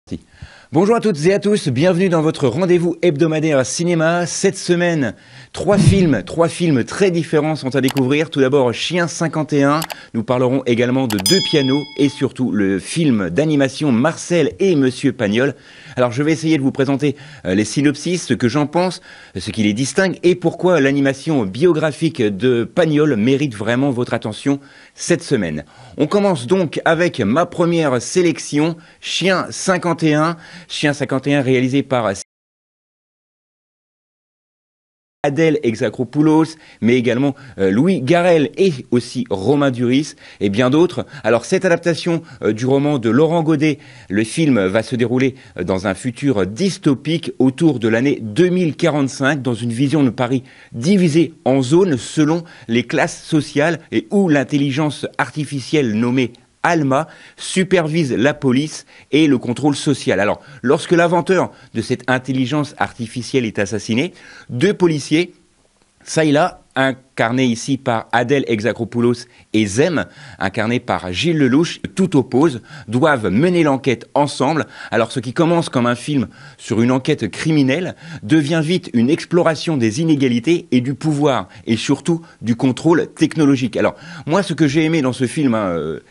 Si. Bonjour à toutes et à tous, bienvenue dans votre rendez-vous hebdomadaire cinéma. Cette semaine, trois films très différents sont à découvrir. Tout d'abord, Chien 51. Nous parlerons également de Deux pianos et surtout le film d'animation Marcel et Monsieur Pagnol. Alors je vais essayer de vous présenter les synopsis, ce que j'en pense, ce qui les distingue et pourquoi l'animation biographique de Pagnol mérite vraiment votre attention cette semaine. On commence donc avec ma première sélection, Chien 51. Chien 51 réalisé par Adèle Exarchopoulos, mais également Louis Garrel et aussi Romain Duris et bien d'autres. Alors cette adaptation du roman de Laurent Godet, le film va se dérouler dans un futur dystopique autour de l'année 2045, dans une vision de Paris divisée en zones selon les classes sociales et où l'intelligence artificielle nommée Alma supervise la police et le contrôle social. Alors, lorsque l'inventeur de cette intelligence artificielle est assassiné, deux policiers, ça et là, incarné ici par Adèle Exarchopoulos et Zem, incarné par Gilles Lelouch, tout oppose, doivent mener l'enquête ensemble. Alors ce qui commence comme un film sur une enquête criminelle devient vite une exploration des inégalités et du pouvoir et surtout du contrôle technologique. Alors moi ce que j'ai aimé dans ce film,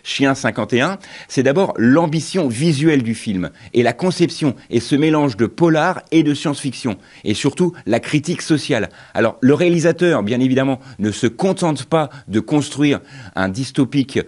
Chien 51, c'est d'abord l'ambition visuelle du film et la conception et ce mélange de polar et de science-fiction et surtout la critique sociale. Alors le réalisateur, bien évidemment, ne se contente pas de construire un dystopique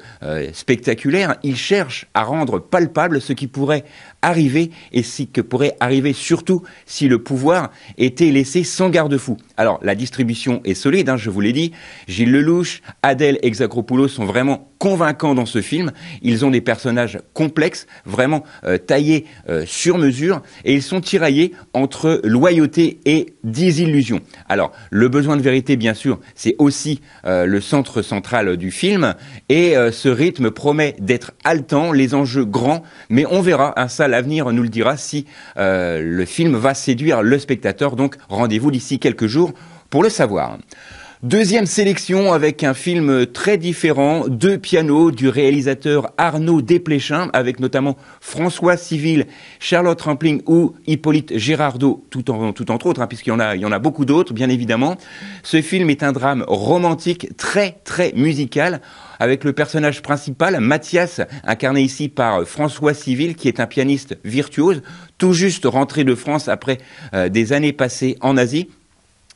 spectaculaire, il cherche à rendre palpable ce qui pourrait arriver et ce qui pourrait arriver surtout si le pouvoir était laissé sans garde-fou. Alors la distribution est solide, je vous l'ai dit, Gilles Lelouch, Adèle Exarchopoulos sont vraiment convaincants dans ce film, ils ont des personnages complexes, vraiment taillés sur mesure et ils sont tiraillés entre loyauté et désillusion. Alors le besoin de vérité bien sûr, c'est aussi le centre central du film et ce rythme promet d'être haletant, les enjeux grands, mais on verra, ça l'avenir nous le dira si le film va séduire le spectateur, donc rendez-vous d'ici quelques jours pour le savoir. Deuxième sélection avec un film très différent, Deux pianos du réalisateur Arnaud Desplechin, avec notamment François Civil, Charlotte Rampling ou Hippolyte Girardot, tout entre autres, puisqu'il y en a beaucoup d'autres, bien évidemment. Ce film est un drame romantique très musical, avec le personnage principal, Mathias, incarné ici par François Civil, qui est un pianiste virtuose, tout juste rentré de France après des années passées en Asie.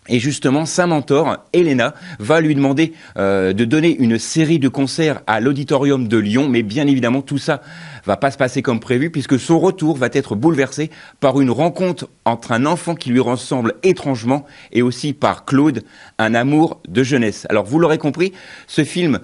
Et justement, sa mentor, Elena, va lui demander de donner une série de concerts à l'Auditorium de Lyon. Mais bien évidemment, tout ça va pas se passer comme prévu puisque son retour va être bouleversé par une rencontre entre un enfant qui lui ressemble étrangement et aussi par Claude, un amour de jeunesse. Alors, vous l'aurez compris, ce film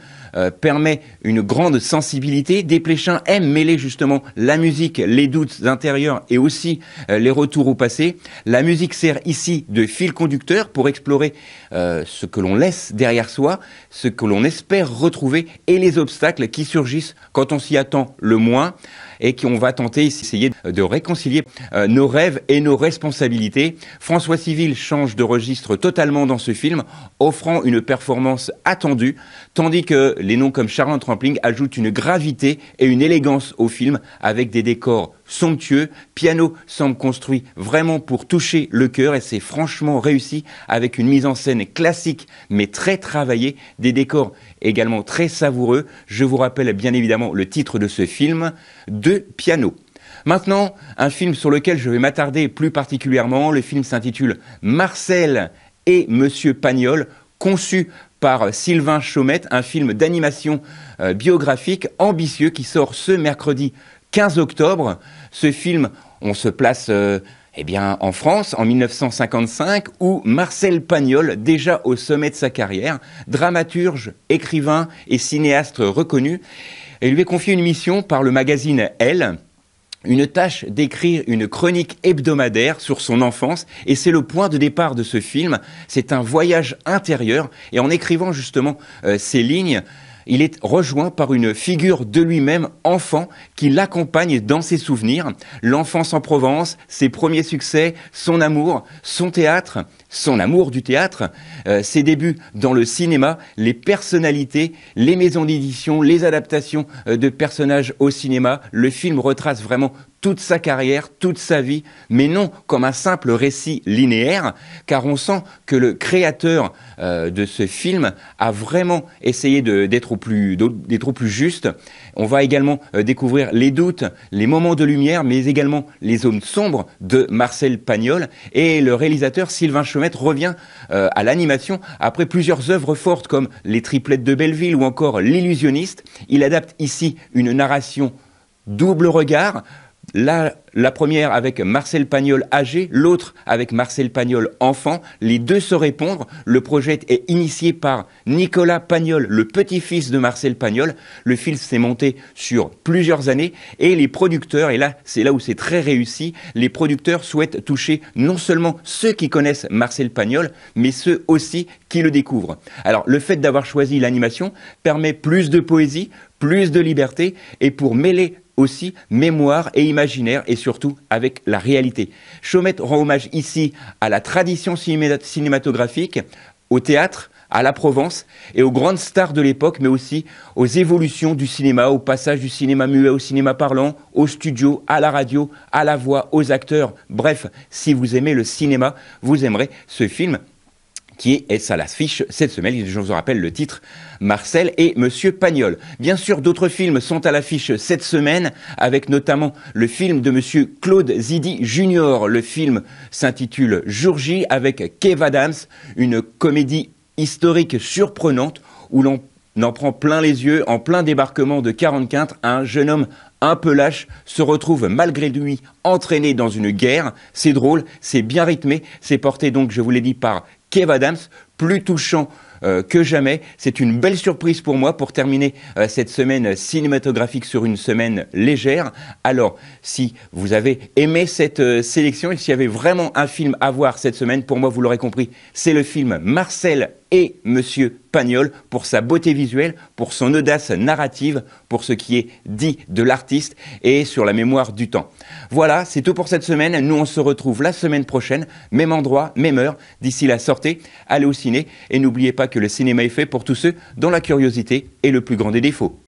permet une grande sensibilité. Desplechin aime mêler justement la musique, les doutes intérieurs et aussi les retours au passé. La musique sert ici de fil conducteur pour explorer ce que l'on laisse derrière soi, ce que l'on espère retrouver et les obstacles qui surgissent quand on s'y attend le moins et qu'on va tenter essayer de réconcilier nos rêves et nos responsabilités. François Civil change de registre totalement dans ce film, offrant une performance attendue, tandis que les noms comme Charlotte Rampling ajoutent une gravité et une élégance au film avec des décors somptueux. Piano semble construit vraiment pour toucher le cœur et c'est franchement réussi avec une mise en scène classique mais très travaillée, des décors également très savoureux. Je vous rappelle bien évidemment le titre de ce film, Deux pianos. Maintenant, un film sur lequel je vais m'attarder plus particulièrement, le film s'intitule Marcel et Monsieur Pagnol, conçu par Sylvain Chaumette, un film d'animation biographique ambitieux qui sort ce mercredi 15 octobre. Ce film, on se place en France, en 1955, où Marcel Pagnol, déjà au sommet de sa carrière, dramaturge, écrivain et cinéaste reconnu, et lui est confié une mission par le magazine Elle, une tâche d'écrire une chronique hebdomadaire sur son enfance, et c'est le point de départ de ce film. C'est un voyage intérieur, et en écrivant justement ces lignes, il est rejoint par une figure de lui-même enfant qui l'accompagne dans ses souvenirs. L'enfance en Provence, ses premiers succès, son amour, son théâtre, son amour du théâtre, ses débuts dans le cinéma, les personnalités, les maisons d'édition, les adaptations de personnages au cinéma. Le film retrace vraiment toute sa carrière, toute sa vie, mais non comme un simple récit linéaire, car on sent que le créateur de ce film a vraiment essayé d'être au plus juste. On va également découvrir les doutes, les moments de lumière, mais également les zones sombres de Marcel Pagnol. Et le réalisateur Sylvain Chomet revient à l'animation après plusieurs œuvres fortes comme Les Triplettes de Belleville ou encore L'Illusionniste. Il adapte ici une narration double regard. La première avec Marcel Pagnol âgé, l'autre avec Marcel Pagnol enfant. Les deux se répondent. Le projet est initié par Nicolas Pagnol, le petit-fils de Marcel Pagnol. Le film s'est monté sur plusieurs années et les producteurs, et là c'est là où c'est très réussi, les producteurs souhaitent toucher non seulement ceux qui connaissent Marcel Pagnol, mais ceux aussi qui le découvrent. Alors le fait d'avoir choisi l'animation permet plus de poésie, plus de liberté, et pour mêler aussi mémoire et imaginaire, et surtout avec la réalité. Chomet rend hommage ici à la tradition cinématographique, au théâtre, à la Provence et aux grandes stars de l'époque, mais aussi aux évolutions du cinéma, au passage du cinéma muet au cinéma parlant, au studio, à la radio, à la voix, aux acteurs. Bref, si vous aimez le cinéma, vous aimerez ce film qui est à l'affiche cette semaine. Je vous rappelle le titre, Marcel et Monsieur Pagnol. Bien sûr, d'autres films sont à l'affiche cette semaine, avec notamment le film de Monsieur Claude Zidi Junior. Le film s'intitule Jour J avec Kev Adams, une comédie historique surprenante où l'on en prend plein les yeux. En plein débarquement de 44, un jeune homme un peu lâche se retrouve malgré lui entraîné dans une guerre. C'est drôle, c'est bien rythmé, c'est porté donc, je vous l'ai dit, par Kev Adams, plus touchant que jamais. C'est une belle surprise pour moi pour terminer cette semaine cinématographique sur une semaine légère. Alors, si vous avez aimé cette sélection et s'il y avait vraiment un film à voir cette semaine, pour moi, vous l'aurez compris, c'est le film Marcel et Monsieur Pagnol, pour sa beauté visuelle, pour son audace narrative, pour ce qui est dit de l'artiste et sur la mémoire du temps. Voilà, c'est tout pour cette semaine. Nous, on se retrouve la semaine prochaine, même endroit, même heure. D'ici là, sortez, allez au ciné et n'oubliez pas que le cinéma est fait pour tous ceux dont la curiosité est le plus grand des défauts.